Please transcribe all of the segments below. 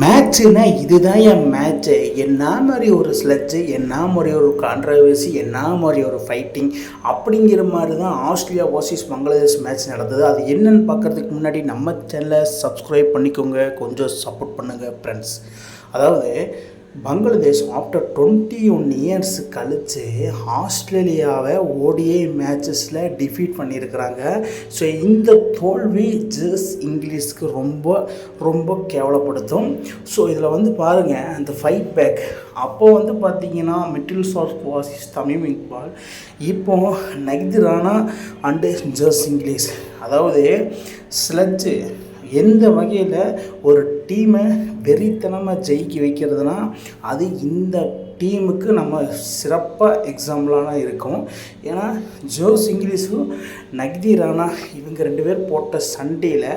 மேட்ச்சுன்னா இதுதான் என் மேட்ச்சு. என்ன மாதிரி ஒரு ஸ்லட்ஜு, என்ன மாதிரி ஒரு கான்ட்ரவர்சி, என்ன மாதிரி ஒரு ஃபைட்டிங் அப்படிங்கிற மாதிரி தான் ஆஸ்திரேலியா வர்சஸ் பங்களாதேஷ் மேட்ச் நடந்தது. அது என்னென்னு பார்க்குறதுக்கு முன்னாடி நம்ம சேனலை சப்ஸ்கிரைப் பண்ணிக்கோங்க, கொஞ்சம் சப்போர்ட் பண்ணுங்கள் ஃப்ரெண்ட்ஸ். அதாவது பங்களாதேஷ் ஆஃப்டர் 21 இயர்ஸ் கழித்து ஆஸ்திரேலியாவை ஓடிஐ மேட்சஸில் டிஃபீட் பண்ணியிருக்கிறாங்க. ஸோ இந்த தோல்வி ஜஸ் இங்கிலீஷ்க்கு ரொம்ப ரொம்ப கேவலப்படுத்தும். ஸோ இதில் வந்து பாருங்கள், அந்த ஃபைட் பேக் அப்போது வந்து பார்த்திங்கன்னா மிட்டில் சார்ஸ் வாசிஸ் தமீம் இக்பால், இப்போ நகித் ராணா அண்டு ஜஸ் இங்கிலீஷ். அதாவது ஸ்லட்ஜு எந்த வகையில் ஒரு டீமை வெறித்தனமாக ஜெயிக்க வைக்கிறதுனா அது இந்த டீமுக்கு நம்ம சிறப்பாக எக்ஸாம்பிளான இருக்கும். ஏன்னா ஜோஸ் இங்கிலீஷும் நகித் ராணா இவங்க 2 பேர் போட்ட சண்டையில்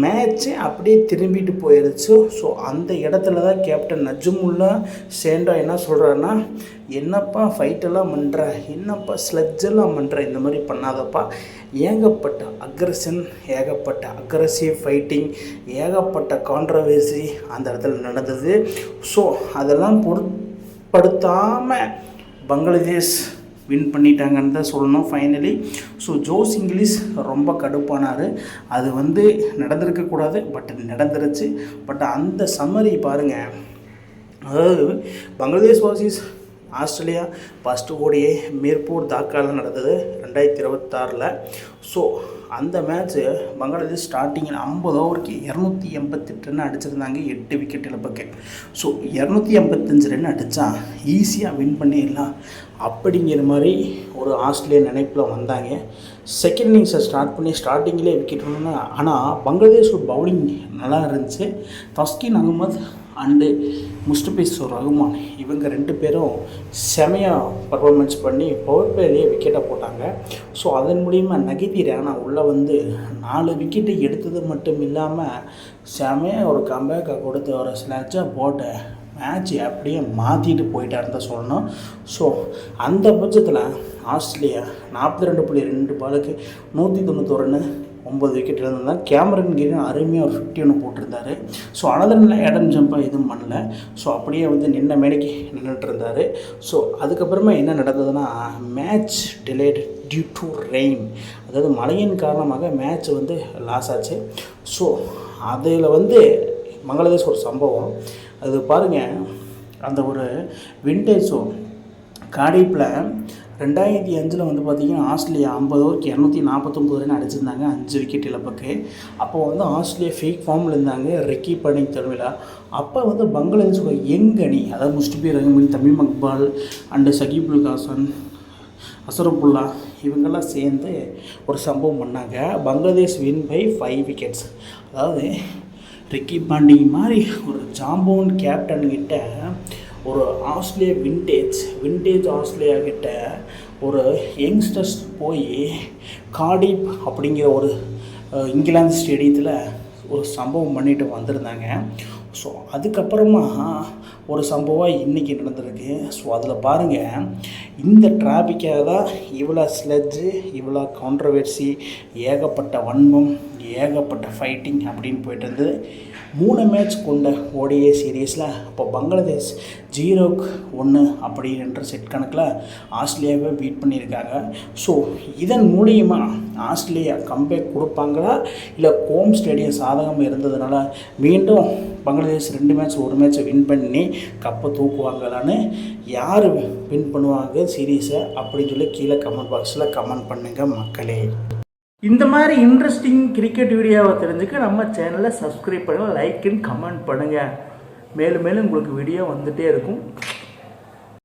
மேட்ச்சு அப்படியே திரும்பிட்டு போயிடுச்சு. ஸோ அந்த இடத்துல தான் கேப்டன் நஜ்முல்லா சேண்டா என்ன சொல்கிறாருன்னா, என்னப்பா ஃபைட்டெல்லாம் பண்ணுற, என்னப்பா ஸ்லட்ஜெல்லாம் பண்ணுற, இந்த மாதிரி பண்ணாதப்பா, ஏகப்பட்ட அக்ரஷன், ஏகப்பட்ட அக்ரஸிவ் ஃபைட்டிங், ஏகப்பட்ட கான்ட்ரவர்சி அந்த இடத்துல நடந்தது. ஸோ அதெல்லாம் பொருட்படுத்தாமல் பங்களாதேஷ் வின் பண்ணிட்டாங்கன்னு தான் சொல்லணும் ஃபைனலி. ஸோ ஜோஸ் இங்கிலீஷ் ரொம்ப கடுப்பானார். அது வந்து நடந்திருக்கக்கூடாது, பட் நடந்துருச்சு. பட் அந்த சம்மரி பாருங்கள், அதாவது Bangladesh versus Australia first ODI Mirpur தாக்காவில் நடந்தது 2026. ஸோ அந்த மேட்ச்சு பங்களாதேஷ் ஸ்டார்டிங்கில் 50 ஓவருக்கு 288 ரன் அடிச்சிருந்தாங்க, 8 விக்கெட் இழப்புக்கு. ஸோ 285 ரன் அடித்தா ஈஸியாக வின் பண்ணிடலாம் அப்படிங்கிற மாதிரி ஒரு ஆஸ்திரேலியா நினைப்பில் வந்தாங்க. செகண்ட் இன்னிங்ஸை ஸ்டார்ட் பண்ணி ஸ்டார்டிங்கிலே விக்கெட் விடணும்னா, ஆனால் பங்களாதேஷ் பவுலிங் நல்லா இருந்துச்சு. தஸ்கின் அகமது அண்டு முஸ்டபிசூர் ரஹ்மான் இவங்க 2 பேரும் செமையாக பர்ஃபார்மன்ஸ் பண்ணி பவர் பிளேலேயே விக்கெட்டை போட்டாங்க. ஸோ அதன் மூலிமா நகித் ராணா உள்ளே வந்து 4 விக்கெட்டை எடுத்தது மட்டும் இல்லாமல் செமையாக ஒரு கம்பேக்கை கொடுத்து ஒரு ஸ்லட்ஜாக போட்டு மேட்ச் அப்படியே மாற்றிட்டு போயிட்டாருன்னு தான் சொல்லணும். ஸோ அந்த பட்சத்தில் ஆஸ்திரேலியா 42.2 பாலுக்கு 191 ரன்னு 9 விக்கெட் இருந்திருந்தால் கேமரன் கிரீன் அருமையாக ஒரு 51 போட்டிருந்தார். ஸோ அனதரில் இடம் ஜம்பாக எதுவும் பண்ணல. ஸோ அப்படியே வந்து நின்ன மேடைக்கு நின்றுட்டு இருந்தார். ஸோ அதுக்கப்புறமா என்ன நடந்ததுன்னா, match delayed due to rain, அதாவது மழையின் காரணமாக மேட்ச் வந்து லாஸ் ஆச்சு. ஸோ அதில் வந்து பங்களாதேஷ் ஒரு சம்பவம் அது பாருங்கள், அந்த ஒரு விண்டேஜோ காடிப்பில் 2005 வந்து பார்த்திங்கன்னா ஆஸ்திரேலியா 50 ஓவருக்கு 249 ரன் அடிச்சிருந்தாங்க, 5 விக்கெட் இழப்புக்கு. அப்போது வந்து ஆஸ்திரேலியா ஃபேக் ஃபார்மில் இருந்தாங்க ரிக்கி பாண்டிங் தலைமையில். அப்போ வந்து பங்களாதேஷோட யங் அணி, அதாவது முஸ்டபிர் ரஹீம், தமீம் இக்பால் அண்டு சகிபுல் ஹாசன், அசரபுல்லா இவங்கெல்லாம் சேர்ந்து ஒரு சம்பவம் பண்ணாங்க. Bangladesh win by 5 wickets. அதாவது ரிக்கி பாண்டிங் மாதிரி ஒரு ஜாம்போன் கேப்டன்கிட்ட ஒரு ஆஸ்திரேலியா விண்டேஜ் ஆஸ்திரேலியா கிட்ட ஒரு யங்ஸ்டர்ஸ் போய் கார்டிஃப் அப்படிங்கிற ஒரு இங்கிலாந்து ஸ்டேடியத்தில் ஒரு சம்பவம் பண்ணிட்டு வந்திருந்தாங்க. ஸோ அதுக்கப்புறமா ஒரு சம்பவம் இன்றைக்கி நடந்திருக்கு. ஸோ அதில் பாருங்கள், இந்த டிராஃபிக்காக தான் இவ்வளோ ஸ்லெட்ஜு, இவ்வளோ கான்ட்ரவர்சி, ஏகப்பட்ட வன்மம், ஏகப்பட்ட ஃபைட்டிங் அப்படின்னு போய்ட்டு இருந்தது. 3 மேட்ச் கொண்ட ஓடிஐ சீரீஸில் இப்போ பங்களாதேஷ் 0-1 அப்படின்ற செட் கணக்கில் ஆஸ்திரேலியாவை பீட் பண்ணியிருக்காங்க. ஸோ இதன் மூலிமா ஆஸ்திரேலியா கம்பேக் கொடுப்பாங்களா, இல்லை ஹோம் ஸ்டேடியம் சாதகமாக இருந்ததுனால மீண்டும் பங்களாதேஷ் 2 மேட்ச் 1 மேட்ச்சை வின் பண்ணி கப்பை தூக்குவாங்களான்னு, யார் வின் பண்ணுவாங்க சீரீஸை அப்படின்னு சொல்லி கீழே கமெண்ட் பாக்ஸில் கமெண்ட் பண்ணுங்கள் மக்களே. இந்த மாதிரி இன்ட்ரெஸ்டிங் கிரிக்கெட் வீடியோவை தெரிஞ்சுக்க நம்ம சேனலை சப்ஸ்கிரைப் பண்ணுங்கள், லைக் அண்ட் கமெண்ட் பண்ணுங்கள். மேலும் மேலும் உங்களுக்கு வீடியோ வந்துகிட்டே இருக்கும்.